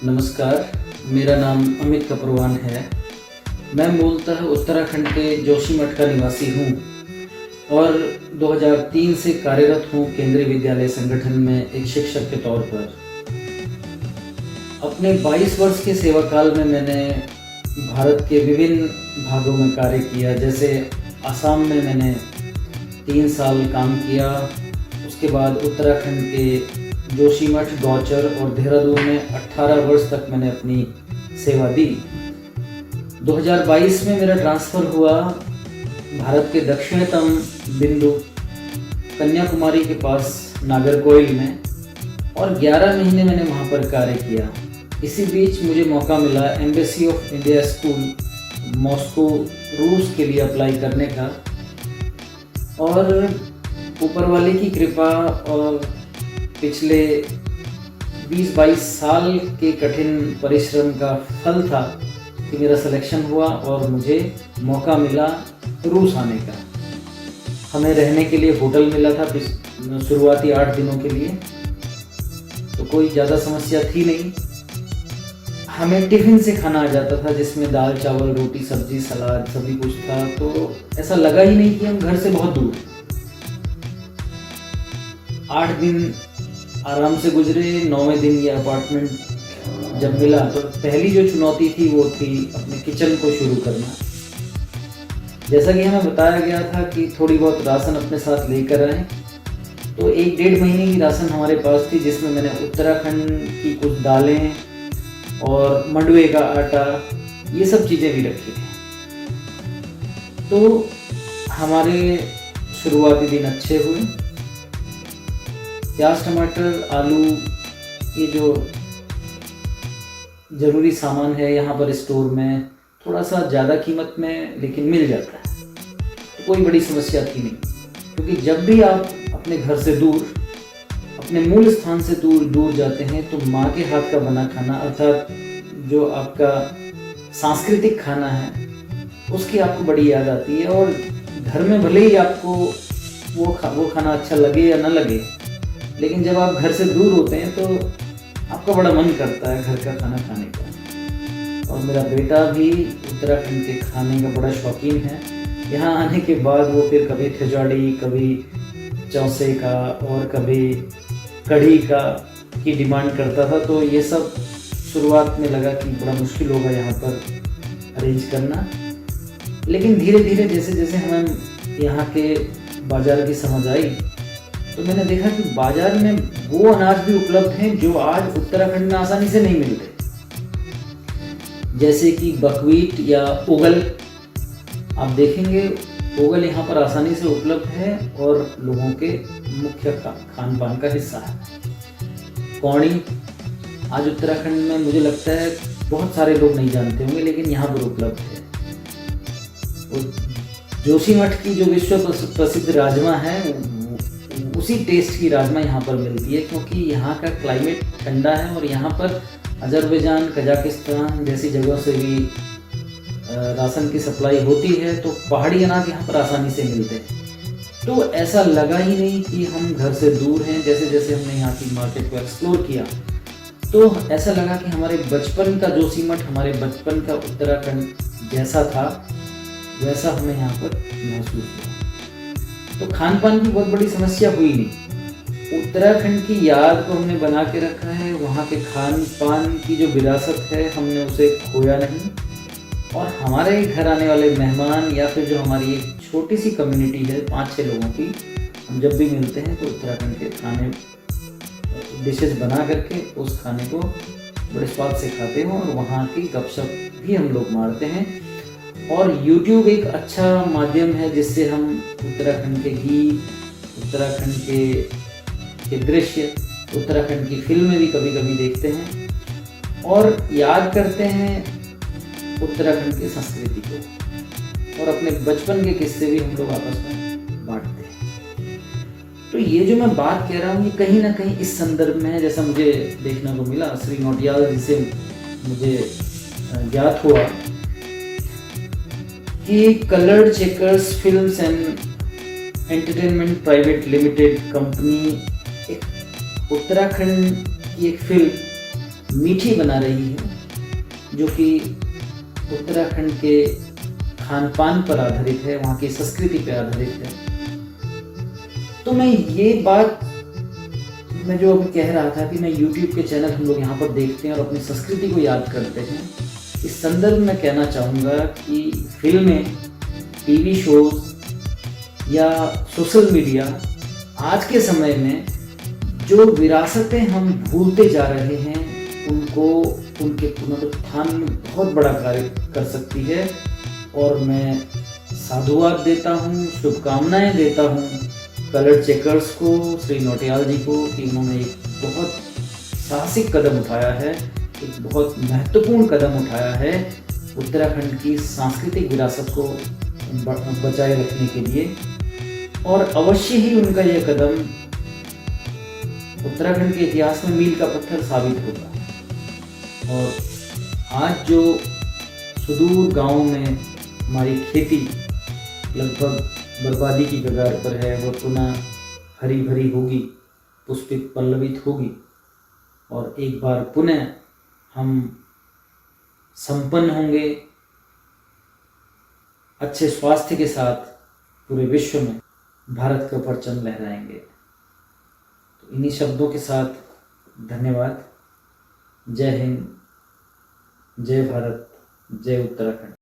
नमस्कार, मेरा नाम अमित कपूरवान है। मैं मूलतः उत्तराखंड के जोशीमठ का निवासी हूँ और 2003 से कार्यरत हूँ केंद्रीय विद्यालय संगठन में एक शिक्षक के तौर पर। अपने 22 वर्ष के सेवा काल में मैंने भारत के विभिन्न भागों में कार्य किया। जैसे असम में मैंने 3 साल काम किया, उसके बाद उत्तराखंड के जोशीमठ, गौचर और देहरादून में 18 वर्ष तक मैंने अपनी सेवा दी। 2022 में मेरा ट्रांसफ़र हुआ भारत के दक्षिणतम बिंदु कन्याकुमारी के पास नागरकोइल में और 11 महीने मैंने वहाँ पर कार्य किया। इसी बीच मुझे मौका मिला embassy of India school Moscow रूस के लिए अप्लाई करने का, और ऊपर वाले की कृपा और पिछले 20-22 साल के कठिन परिश्रम का फल था कि मेरा सिलेक्शन हुआ और मुझे मौका मिला रूस आने का। हमें रहने के लिए होटल मिला था शुरुआती 8 दिनों के लिए, तो कोई ज़्यादा समस्या थी नहीं। हमें टिफ़िन से खाना आ जाता था जिसमें दाल, चावल, रोटी, सब्जी, सलाद सभी कुछ था, तो ऐसा लगा ही नहीं कि हम घर से बहुत दूर। 8 दिन आराम से गुजरे। 9वें दिन ये अपार्टमेंट जब मिला तो पहली जो चुनौती थी वो थी अपने किचन को शुरू करना। जैसा कि हमें बताया गया था कि थोड़ी बहुत राशन अपने साथ लेकर आए, तो 1-1.5 महीने की राशन हमारे पास थी, जिसमें मैंने उत्तराखंड की कुछ दालें और मंडुए का आटा, ये सब चीज़ें भी रखी थी। तो हमारे शुरुआती दिन अच्छे हुए। प्याज, टमाटर, आलू, ये जो ज़रूरी सामान है यहाँ पर स्टोर में थोड़ा सा ज़्यादा कीमत में लेकिन मिल जाता है, तो कोई बड़ी समस्या थी नहीं। क्योंकि जब भी आप अपने घर से दूर, अपने मूल स्थान से दूर जाते हैं, तो माँ के हाथ का बना खाना, अर्थात जो आपका सांस्कृतिक खाना है, उसकी आपको बड़ी याद आती है। और घर में भले ही आपको वो खाना अच्छा लगे या ना लगे, लेकिन जब आप घर से दूर होते हैं तो आपका बड़ा मन करता है घर का खाना खाने का। और मेरा बेटा भी उत्तराखंड के खाने का बड़ा शौकीन है। यहाँ आने के बाद वो फिर कभी खिचड़ी, कभी चौसे का और कभी कढ़ी का की डिमांड करता था। तो ये सब शुरुआत में लगा कि बड़ा मुश्किल होगा यहाँ पर अरेंज करना, लेकिन धीरे धीरे जैसे जैसे हमें यहाँ के बाज़ार की समझ आई, तो मैंने देखा कि बाजार में वो अनाज भी उपलब्ध हैं जो आज उत्तराखंड में आसानी से नहीं मिलते, जैसे कि बकव्हीट या उगल। आप देखेंगे उगल यहाँ पर आसानी से उपलब्ध है और लोगों के मुख्य खान पान का हिस्सा है। कौड़ी आज उत्तराखंड में मुझे लगता है बहुत सारे लोग नहीं जानते होंगे, लेकिन यहाँ पर उपलब्ध है। जोशीमठ की जो विश्व प्रसिद्ध राजमा है, उसी टेस्ट की राजमा यहाँ पर मिलती है, क्योंकि यहाँ का क्लाइमेट ठंडा है और यहाँ पर अजरबैजान, कजाकिस्तान जैसी जगहों से भी राशन की सप्लाई होती है, तो पहाड़ी अनाज यहाँ पर आसानी से मिलते हैं। तो ऐसा लगा ही नहीं कि हम घर से दूर हैं। जैसे जैसे हमने यहाँ की मार्केट को एक्सप्लोर किया, तो ऐसा लगा कि हमारे बचपन का जोशीमठ, हमारे बचपन का उत्तराखंड जैसा था, वैसा हमें यहाँ पर महसूस हुआ। तो खान पान की बहुत बड़ी समस्या हुई नहीं। उत्तराखंड की याद को हमने बना के रखा है। वहाँ के खान पान की जो विरासत है, हमने उसे खोया नहीं। और हमारे घर आने वाले मेहमान या फिर जो हमारी एक छोटी सी कम्युनिटी है 5-6 लोगों की, हम जब भी मिलते हैं तो उत्तराखंड के खाने डिशेस बना करके उस खाने को बड़े स्वाद से खाते हैं और वहाँ की गपशप भी हम लोग मारते हैं। और YouTube एक अच्छा माध्यम है जिससे हम उत्तराखंड के गीत, उत्तराखंड के दृश्य, उत्तराखंड की फिल्में भी कभी कभी देखते हैं और याद करते हैं उत्तराखंड की संस्कृति को, और अपने बचपन के किस्से भी हम लोग आपस में बांटते हैं। तो ये जो मैं बात कह रहा हूँ, ये कहीं ना कहीं इस संदर्भ में है, जैसा मुझे देखने को मिला श्री नौटियाल जी से मुझे ज्ञात हुआ कि coloured checkers films and entertainment private limited company एक उत्तराखंड की एक फिल्म मीठी बना रही है, जो कि उत्तराखंड के खान पान पर आधारित है, वहाँ की संस्कृति पर आधारित है। तो मैं ये बात मैं जो अभी कह रहा था कि मैं YouTube के चैनल हम लोग यहाँ पर देखते हैं और अपनी संस्कृति को याद करते हैं, इस संदर्भ में कहना चाहूँगा कि फिल्में, टीवी शोज या सोशल मीडिया आज के समय में जो विरासतें हम भूलते जा रहे हैं उनको उनके पुनरुत्थान में बहुत बड़ा कार्य कर सकती है। और मैं साधुवाद देता हूँ, शुभकामनाएं देता हूँ कलर चेकर्स को, श्री नौटियाल जी को, कि उन्होंने एक बहुत साहसिक कदम उठाया है, एक बहुत महत्वपूर्ण कदम उठाया है उत्तराखंड की सांस्कृतिक विरासत को बचाए रखने के लिए। और अवश्य ही उनका यह कदम उत्तराखंड के इतिहास में मील का पत्थर साबित होगा। और आज जो सुदूर गांव में हमारी खेती लगभग बर्बादी की कगार पर है, वो पुनः हरी भरी होगी, पुष्पित पल्लवित होगी, और एक बार पुनः हम संपन्न होंगे, अच्छे स्वास्थ्य के साथ पूरे विश्व में भारत का परचम लहराएंगे। तो इन्हीं शब्दों के साथ धन्यवाद। जय हिंद, जय भारत, जय उत्तराखंड।